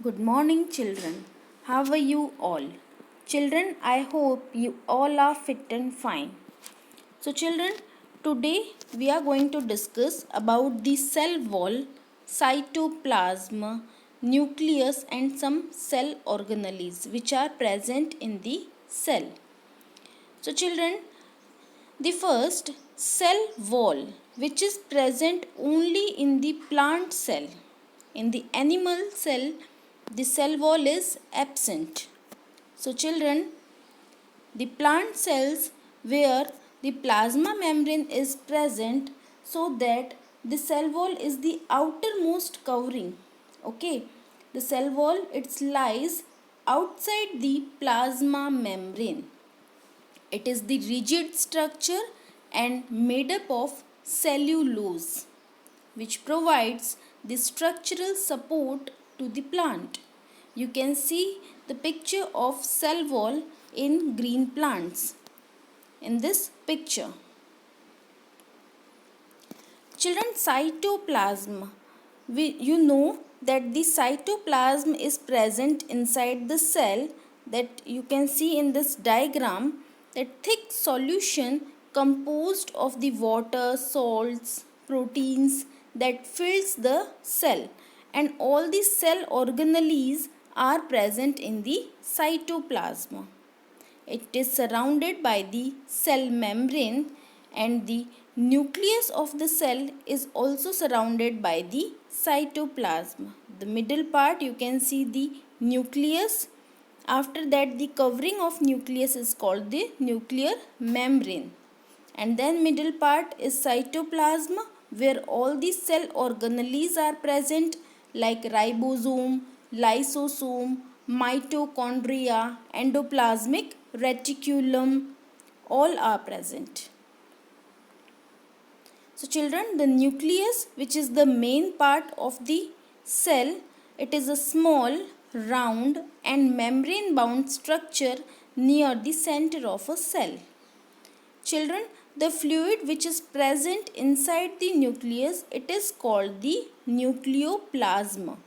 Good morning, children. How are you all? Children, I hope you all are fit and fine. So, children, today we are going to discuss about the cell wall, cytoplasm, nucleus, and some cell organelles which are present in the cell. So, children, the first cell wall, which is present only in the plant cell. In the animal cell, the cell wall is absent. So, children, the plant cells where the plasma membrane is present, so that the cell wall is the outermost covering. Okay, the cell wall it lies outside the plasma membrane. It is the rigid structure and made up of cellulose, which provides the structural support to the plant. You can see the picture of cell wall in green plants in this picture. Children, cytoplasm. You know that the cytoplasm is present inside the cell, that you can see in this diagram, that thick solution composed of the water, salts, proteins that fills the cell, and all the cell organelles are present in the cytoplasm. It is surrounded by the cell membrane, and the nucleus of the cell is also surrounded by the cytoplasm. The middle part you can see the nucleus. After that, the covering of nucleus is called the nuclear membrane. And then middle part is cytoplasm, where all the cell organelles are present like ribosome, lysosome, mitochondria, endoplasmic reticulum, all are present. So children, the nucleus, which is the main part of the cell, it is a small, round and membrane bound structure near the center of a cell. Children, the fluid which is present inside the nucleus, it is called the nucleoplasm.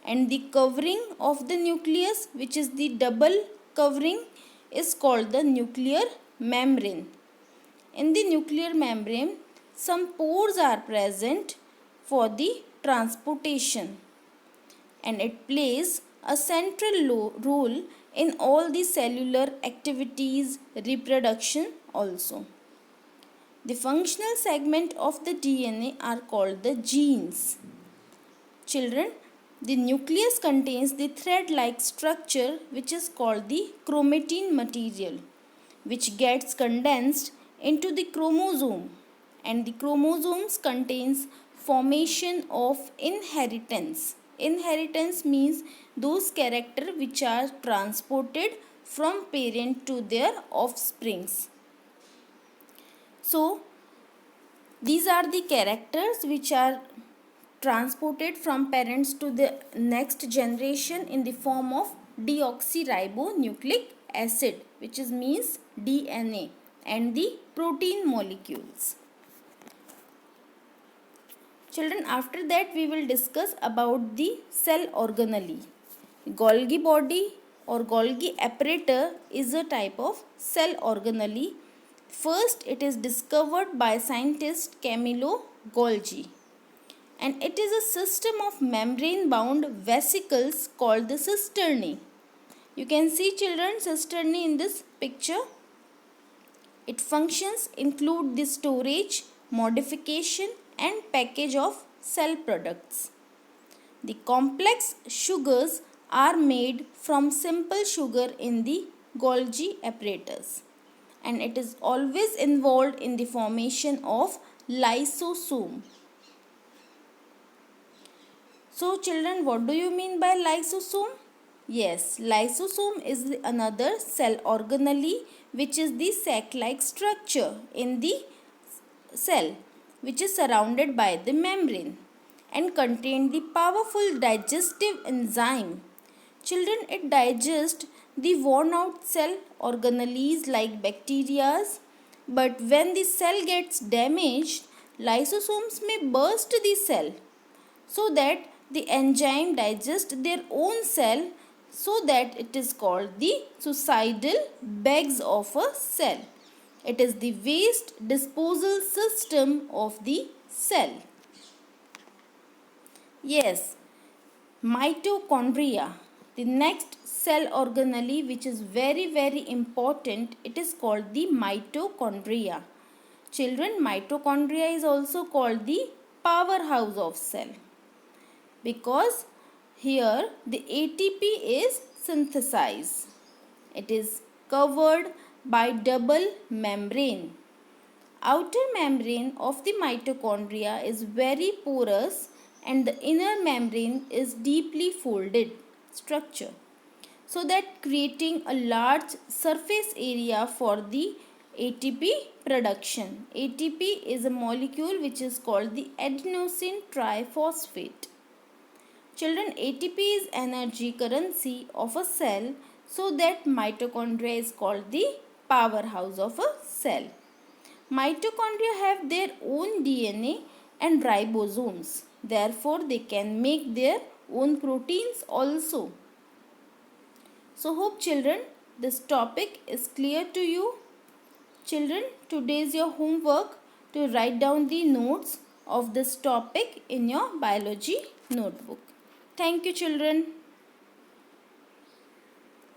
And the covering of the nucleus, which is the double covering, is called the nuclear membrane. In the nuclear membrane, some pores are present for the transportation, and it plays a central role in all the cellular activities, reproduction also. The functional segment of the DNA are called the genes. Children, the nucleus contains the thread-like structure which is called the chromatin material, which gets condensed into the chromosome, and the chromosomes contains formation of inheritance. Inheritance means those characters which are transported from parent to their offsprings. So, these are the characters which are transported from parents to the next generation in the form of deoxyribonucleic acid, which means DNA, and the protein molecules. Children, after that we will discuss about the cell organelle. Golgi body or Golgi apparatus is a type of cell organelle. First, it is discovered by scientist Camillo Golgi, and it is a system of membrane bound vesicles called the cisternae. You can see children cisternae in this picture. Its functions include the storage, modification and package of cell products. The complex sugars are made from simple sugar in the Golgi apparatus, and it is always involved in the formation of lysosome. So children, what do you mean by lysosome? Yes, lysosome is another cell organelle which is the sac-like structure in the cell, which is surrounded by the membrane and contain the powerful digestive enzyme. Children, it digests the worn out cell organelles like bacteria, but when the cell gets damaged, lysosomes may burst the cell, so that the enzyme digest their own cell, so that it is called the suicidal bags of a cell. It is the waste disposal system of the cell. Yes, mitochondria, the next cell organelle which is very important, it is called the mitochondria. Children, mitochondria is also called the powerhouse of cell, because here the ATP is synthesized. It is covered by double membrane. Outer membrane of the mitochondria is very porous and the inner membrane is deeply folded structure, so that creating a large surface area for the ATP production. ATP is a molecule which is called the adenosine triphosphate. Children, ATP is energy currency of a cell, so that mitochondria is called the powerhouse of a cell. Mitochondria have their own DNA and ribosomes. Therefore, they can make their own proteins also. So, hope children, this topic is clear to you. Children, today is your homework to write down the notes of this topic in your biology notebook. Thank you, children.